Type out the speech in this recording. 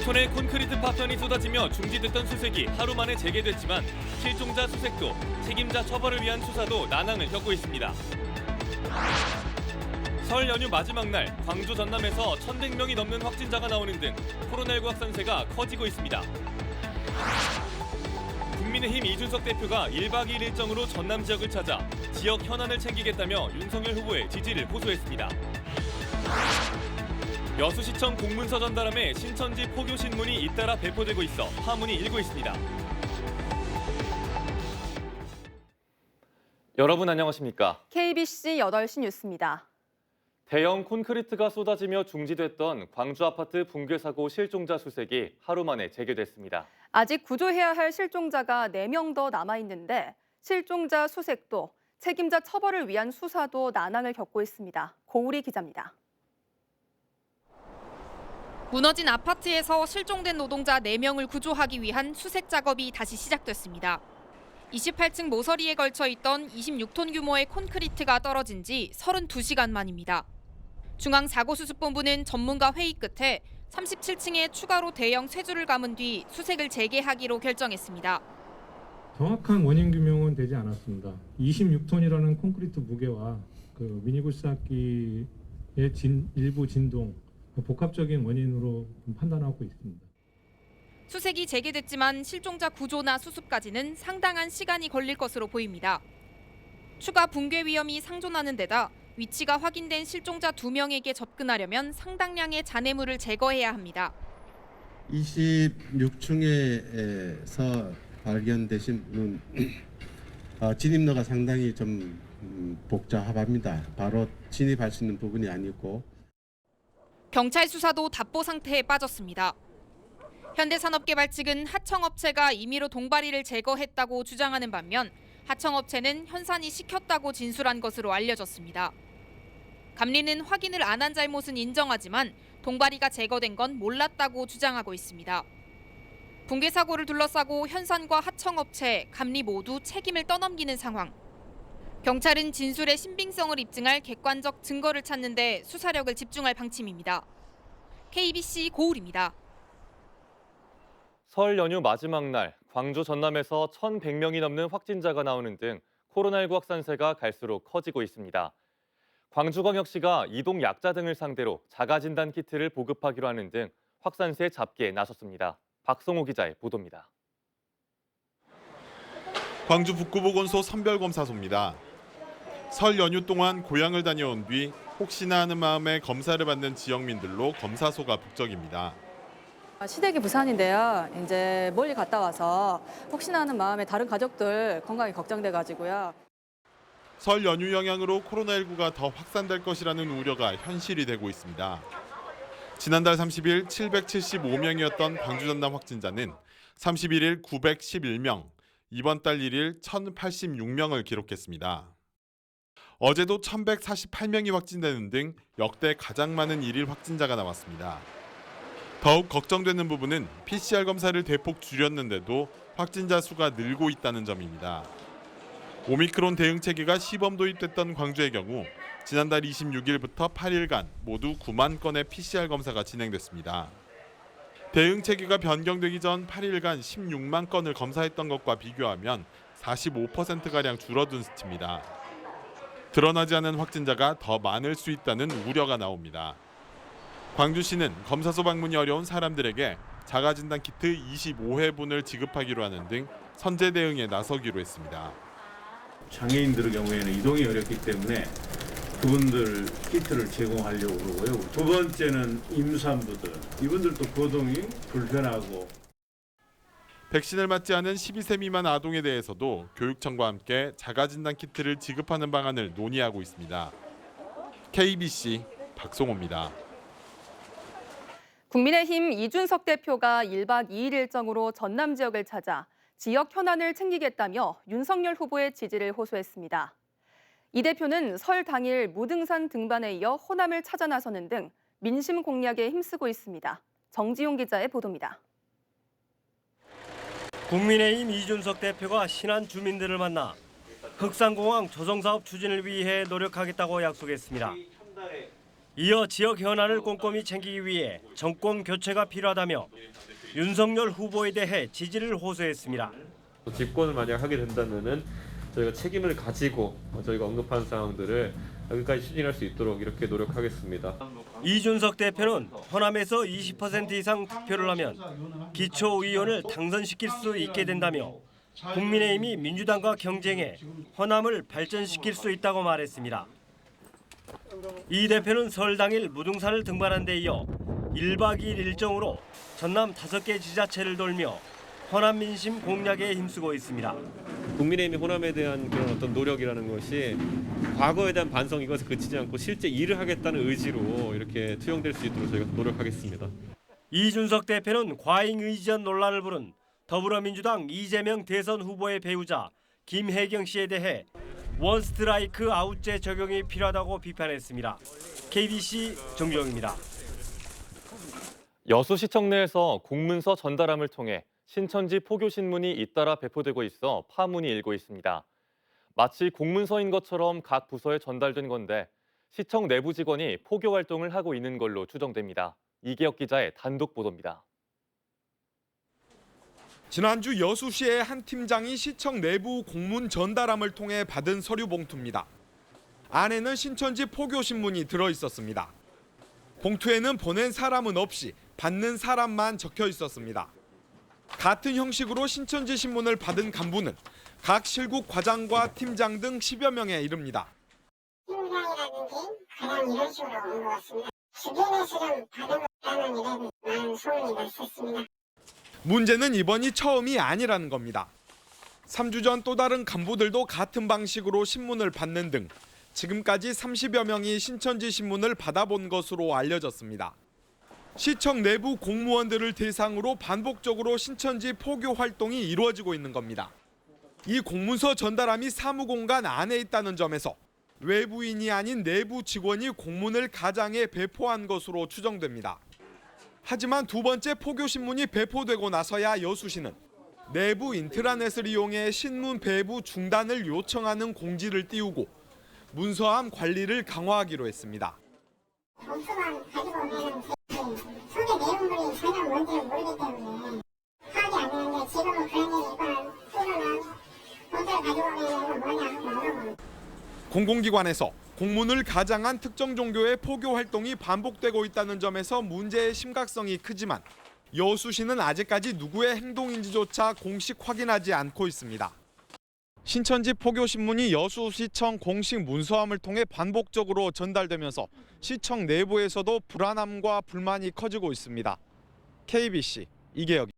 촌에 콘크리트 파편이 쏟아지며 중지됐던 수색이 하루 만에 재개됐지만 실종자 수색도 책임자 처벌을 위한 수사도 난항을 겪고 있습니다. 설 연휴 마지막 날 광주 전남에서 1,100명이 넘는 확진자가 나오는 등 코로나19 확산세가 커지고 있습니다. 국민의힘 이준석 대표가 1박 2일 일정으로 전남 지역을 찾아 지역 현안을 챙기겠다며 윤석열 후보의 지지를 호소했습니다. 여수시청 공문서 전달함에 신천지 포교 신문이 잇따라 배포되고 있어 파문이 일고 있습니다. 여러분 안녕하십니까? KBC 8시 뉴스입니다. 대형 콘크리트가 쏟아지며 중지됐던 광주 아파트 붕괴 사고 실종자 수색이 하루 만에 재개됐습니다. 아직 구조해야 할 실종자가 4명 더 남아있는데 실종자 수색도 책임자 처벌을 위한 수사도 난항을 겪고 있습니다. 고우리 기자입니다. 무너진 아파트에서 실종된 노동자 4명을 구조하기 위한 수색 작업이 다시 시작됐습니다. 28층 모서리에 걸쳐 있던 26톤 규모의 콘크리트가 떨어진 지 32시간 만입니다. 중앙사고수습본부는 전문가 회의 끝에 37층에 추가로 대형 쇠줄을 감은 뒤 수색을 재개하기로 결정했습니다. 정확한 원인 규명은 되지 않았습니다. 26톤이라는 콘크리트 무게와 미니구스 악기의 일부 진동, 복합적인 원인으로 판단하고 있습니다. 수색이 재개됐지만 실종자 구조나 수습까지는 상당한 시간이 걸릴 것으로 보입니다. 추가 붕괴 위험이 상존하는 데다 위치가 확인된 실종자 2명에게 접근하려면 상당량의 잔해물을 제거해야 합니다. 26층에서 발견되신 분은 진입로가 상당히 좀 복잡합니다. 바로 진입할 수 있는 부분이 아니고. 경찰 수사도 답보 상태에 빠졌습니다. 현대산업개발 측은 하청업체가 임의로 동바리를 제거했다고 주장하는 반면 하청업체는 현산이 시켰다고 진술한 것으로 알려졌습니다. 감리는 확인을 안 한 잘못은 인정하지만 동바리가 제거된 건 몰랐다고 주장하고 있습니다. 붕괴 사고를 둘러싸고 현산과 하청업체, 감리 모두 책임을 떠넘기는 상황. 경찰은 진술의 신빙성을 입증할 객관적 증거를 찾는 데 수사력을 집중할 방침입니다. KBC 고울입니다. 설 연휴 마지막 날 광주 전남에서 1,100명이 넘는 확진자가 나오는 등 코로나19 확산세가 갈수록 커지고 있습니다. 광주광역시가 이동 약자 등을 상대로 자가진단 키트를 보급하기로 하는 등 확산세 잡기에 나섰습니다. 박성호 기자의 보도입니다. 광주 북구보건소 선별검사소입니다. 설 연휴 동안 고향을 다녀온 뒤 혹시나 하는 마음에 검사를 받는 지역민들로 검사소가 북적입니다. 시댁이 부산인데요. 이제 멀리 갔다 와서 혹시나 하는 마음에 다른 가족들 건강이 걱정돼가지고요. 설 연휴 영향으로 코로나19가 더 확산될 것이라는 우려가 현실이 되고 있습니다. 지난달 30일 775명이었던 광주 전남 확진자는 31일 911명, 이번 달 1일 1,086명을 기록했습니다. 어제도 1,148명이 확진되는 등 역대 가장 많은 일일 확진자가 나왔습니다. 더욱 걱정되는 부분은 PCR 검사를 대폭 줄였는데도 확진자 수가 늘고 있다는 점입니다. 오미크론 대응 체계가 시범 도입됐던 광주의 경우 지난달 26일부터 8일간 모두 9만 건의 PCR 검사가 진행됐습니다. 대응 체계가 변경되기 전 8일간 16만 건을 검사했던 것과 비교하면 45%가량 줄어든 수치입니다. 드러나지 않은 확진자가 더 많을 수 있다는 우려가 나옵니다. 광주시는 검사소 방문이 어려운 사람들에게 자가진단 키트 25회분을 지급하기로 하는 등 선제 대응에 나서기로 했습니다. 장애인들의 경우에는 이동이 어렵기 때문에 그분들 키트를 제공하려고 그러고요. 두 번째는 임산부들, 이분들도 거동이 불편하고. 백신을 맞지 않은 12세 미만 아동에 대해서도 교육청과 함께 자가진단 키트를 지급하는 방안을 논의하고 있습니다. KBC 박송호입니다. 국민의힘 이준석 대표가 1박 2일 일정으로 전남 지역을 찾아 지역 현안을 챙기겠다며 윤석열 후보의 지지를 호소했습니다. 이 대표는 설 당일 무등산 등반에 이어 호남을 찾아 나서는 등 민심 공략에 힘쓰고 있습니다. 정지용 기자의 보도입니다. 국민의힘 이준석 대표가 신안 주민들을 만나 흑산공항 조성사업 추진을 위해 노력하겠다고 약속했습니다. 이어 지역 현안을 꼼꼼히 챙기기 위해 정권 교체가 필요하다며 윤석열 후보에 대해 지지를 호소했습니다. 집권을 만약 하게 된다면은 저희가 책임을 가지고 저희가 언급한 사항들을 여기까지 추진할 수 있도록 이렇게 노력하겠습니다. 이준석 대표는 호남에서 20% 이상 득표를 하면 기초의원을 당선시킬 수 있게 된다며 국민의힘이 민주당과 경쟁해 호남을 발전시킬 수 있다고 말했습니다. 이 대표는 설 당일 무등산을 등반한 데 이어 1박 2일 일정으로 전남 5개 지자체를 돌며 호남 민심 공략에 힘쓰고 있습니다. 국민의힘이 호남에 대한 그런 어떤 노력이라는 것이 과거에 대한 반성 이것에 그치지 않고 실제 일을 하겠다는 의지로 이렇게 투영될 수 있도록 저희가 노력하겠습니다. 이준석 대표는 과잉 의전 논란을 부른 더불어민주당 이재명 대선 후보의 배우자 김혜경 씨에 대해 원스트라이크 아웃제 적용이 필요하다고 비판했습니다. KBC 정주영입니다. 여수시청 내에서 공문서 전달함을 통해 신천지 포교 신문이 잇따라 배포되고 있어 파문이 일고 있습니다. 마치 공문서인 것처럼 각 부서에 전달된 건데 시청 내부 직원이 포교 활동을 하고 있는 걸로 추정됩니다. 이기혁 기자의 단독 보도입니다. 지난주 여수시의 한 팀장이 시청 내부 공문 전달함을 통해 받은 서류 봉투입니다. 안에는 신천지 포교 신문이 들어 있었습니다. 봉투에는 보낸 사람은 없이 받는 사람만 적혀 있었습니다. 같은 형식으로 신천지 신문을 받은 간부는 각 실국 과장과 팀장 등 10여 명에 이릅니다. 팀장이라든지 가장 이런 식으로 온 것 같습니다. 주변에서 좀 받아봤다는 이런 많은 소문이 났었습니다. 문제는 이번이 처음이 아니라는 겁니다. 3주 전 또 다른 간부들도 같은 방식으로 신문을 받는 등 지금까지 30여 명이 신천지 신문을 받아본 것으로 알려졌습니다. 시청 내부 공무원들을 대상으로 반복적으로 신천지 포교 활동이 이루어지고 있는 겁니다. 이 공문서 전달함이 사무공간 안에 있다는 점에서 외부인이 아닌 내부 직원이 공문을 가장에 배포한 것으로 추정됩니다. 하지만 두 번째 포교 신문이 배포되고 나서야 여수시는 내부 인트라넷을 이용해 신문 배부 중단을 요청하는 공지를 띄우고 문서함 관리를 강화하기로 했습니다. 봉투만 가지고 오면 속의 내용물이 전혀 뭔지를 모르기 때문에 파악이 안 되는데 지금은 그런 일이 이거는 뚫어놓은 봉투를 가지고 오면 이거 뭐냐 하고 물어보는. 공공기관에서 공문을 가장한 특정 종교의 포교 활동이 반복되고 있다는 점에서 문제의 심각성이 크지만 여수시는 아직까지 누구의 행동인지조차 공식 확인하지 않고 있습니다. 신천지 포교 신문이 여수시청 공식 문서함을 통해 반복적으로 전달되면서 시청 내부에서도 불안함과 불만이 커지고 있습니다. KBC 이계혁